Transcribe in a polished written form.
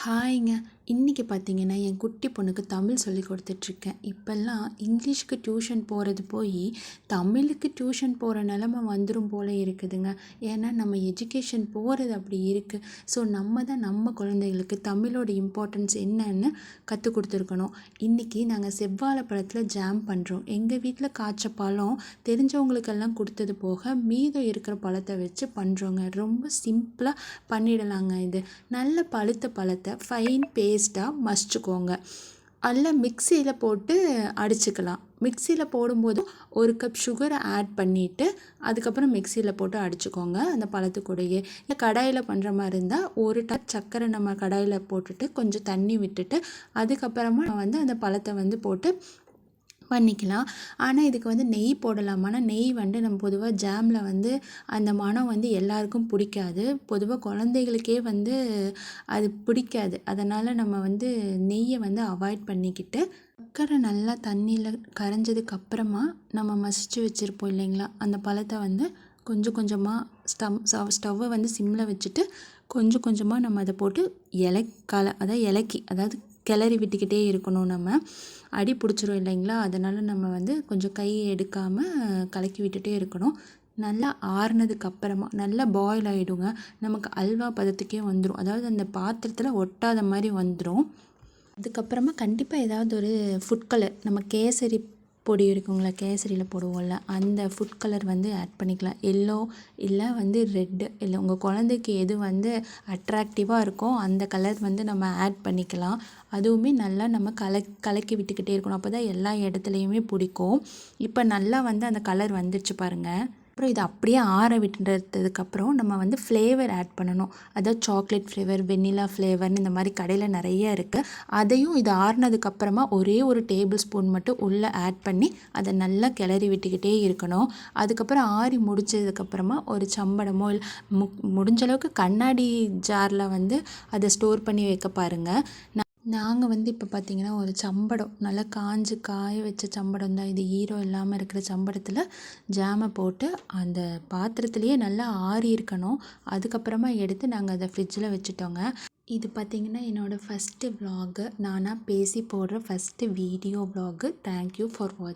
ஹாய்ங்க. இன்றைக்கி பார்த்தீங்கன்னா, என் குட்டி பொண்ணுக்கு தமிழ் சொல்லிக் கொடுத்துட்ருக்கேன். இப்போல்லாம் இங்கிலீஷ்க்கு டியூஷன் போகிறது போய், தமிழுக்கு டியூஷன் போகிற நிலமை வந்துடும் போல இருக்குதுங்க. ஏன்னா நம்ம எஜுகேஷன் போகிறது அப்படி இருக்குது. ஸோ நம்ம தான் நம்ம குழந்தைகளுக்கு தமிழோட இம்பார்ட்டன்ஸ் என்னன்னு கற்றுக் கொடுத்துருக்கணும். இன்றைக்கி நாங்கள் செவ்வாழை பழத்தில் ஜாம் பண்ணுறோம். எங்கள் வீட்டில் காய்ச்ச பழம் தெரிஞ்சவங்களுக்கெல்லாம் கொடுத்தது போக மீதம் இருக்கிற பழத்தை வச்சு பண்ணுறோங்க. ரொம்ப சிம்பிளாக பண்ணிடலாங்க. இது நல்ல பழுத்த பழத்தை ஃபைன் பேஸ்ட்டாக மசிச்சுக்கோங்க. அதில் மிக்சியில் போட்டு அடிச்சுக்கலாம். மிக்சியில் போடும்போது 1 கப் சுகரை ஆட் பண்ணிவிட்டு அதுக்கப்புறம் மிக்சியில் போட்டு அடிச்சுக்கோங்க. அந்த பழத்துக்கூடையே இல்லை கடாயில் பண்ணுற மாதிரி இருந்தால் 1 டப் சர்க்கரை நம்ம கடாயில் போட்டுட்டு கொஞ்சம் தண்ணி விட்டுட்டு அதுக்கப்புறமா அந்த பழத்தை போட்டு பண்ணிக்கலாம். ஆனால் இதுக்கு நெய் போடலாம். ஆனால் நெய் நம்ம பொதுவாக ஜாமில் அந்த மனம் எல்லாருக்கும் பிடிக்காது. பொதுவாக குழந்தைகளுக்கே அது பிடிக்காது. அதனால் நம்ம நெய்யை அவாய்ட் பண்ணிக்கிட்டு சர்க்கரை நல்லா தண்ணியில் கரைஞ்சதுக்கப்புறமா நம்ம மசிச்சு வச்சுருப்போம் இல்லைங்களா, அந்த பழத்தை கொஞ்சம் கொஞ்சமாக ஸ்டவ்வை சிம்மில் வச்சுட்டு கொஞ்சம் கொஞ்சமாக நம்ம அதை போட்டு இலக்கி கிளறி விட்டுக்கிட்டே இருக்கணும். நம்ம அடி பிடிச்சிரும் இல்லைங்களா, அதனால் நம்ம கொஞ்சம் கையை எடுக்காமல் கலக்கி விட்டுட்டே இருக்கணும். நல்லா ஆறுனதுக்கப்புறமா நல்லா பாயில் ஆகிடுங்க. நமக்கு அல்வா பதத்துக்கே வந்துடும். அதாவது அந்த பாத்திரத்தில் ஒட்டாத மாதிரி வந்துடும். அதுக்கப்புறமா கண்டிப்பாக ஏதாவது ஒரு ஃபுட் கலர், நம்ம கேசரி பொடி இருக்குங்களா, கேசரியில் போடுவோம்ல, அந்த ஃபுட் கலர் ஆட் பண்ணிக்கலாம். எல்லோ இல்லை ரெட்டு, இல்லை உங்கள் குழந்தைக்கு எது அட்ராக்டிவாக இருக்கோ அந்த கலர் நம்ம ஆட் பண்ணிக்கலாம். அதுவுமே நல்லா நம்ம கலக்கி விட்டுக்கிட்டே இருக்கணும். அப்போ தான் எல்லா இடத்துலையுமே பிடிக்கும். இப்போ நல்லா அந்த கலர் வந்துடுச்சு பாருங்கள். அப்புறம் இதை அப்படியே ஆற விட்டுறதுக்கப்புறம் நம்ம ஃப்ளேவர் ஆட் பண்ணணும். அதாவது சாக்லேட் ஃப்ளேவர், வெண்ணிலா ஃப்ளேவர்னு இந்த மாதிரி கடையில் நிறைய இருக்குது. அதையும் இது ஆறுனதுக்கப்புறமா ஒரே 1 டேபிள் ஸ்பூன் மட்டும் உள்ளே ஆட் பண்ணி அதை நல்லா கிளறி விட்டுக்கிட்டே இருக்கணும். அதுக்கப்புறம் ஆறி முடிச்சதுக்கப்புறமா ஒரு சம்படமோ இல்லை முடிஞ்சளவுக்கு கண்ணாடி ஜாரில் அதை ஸ்டோர் பண்ணி வைக்க பாருங்கள். நாங்கள் இப்போ பார்த்திங்கன்னா ஒரு சம்படம், நல்லா காய வச்ச சம்படம் தான் இது. ஈரம் இல்லாமல் இருக்கிற சம்படத்தில் ஜாமை போட்டு அந்த பாத்திரத்துலேயே நல்லா ஆறி இருக்கணும். அதுக்கப்புறமா எடுத்து நாங்கள் அதை ஃப்ரிட்ஜில் வச்சுட்டோங்க. இது பார்த்திங்கன்னா என்னோடய ஃபஸ்ட்டு விலாகு, நானாக பேசி போடுற first video vlog. Thank you for வாட்சிங்.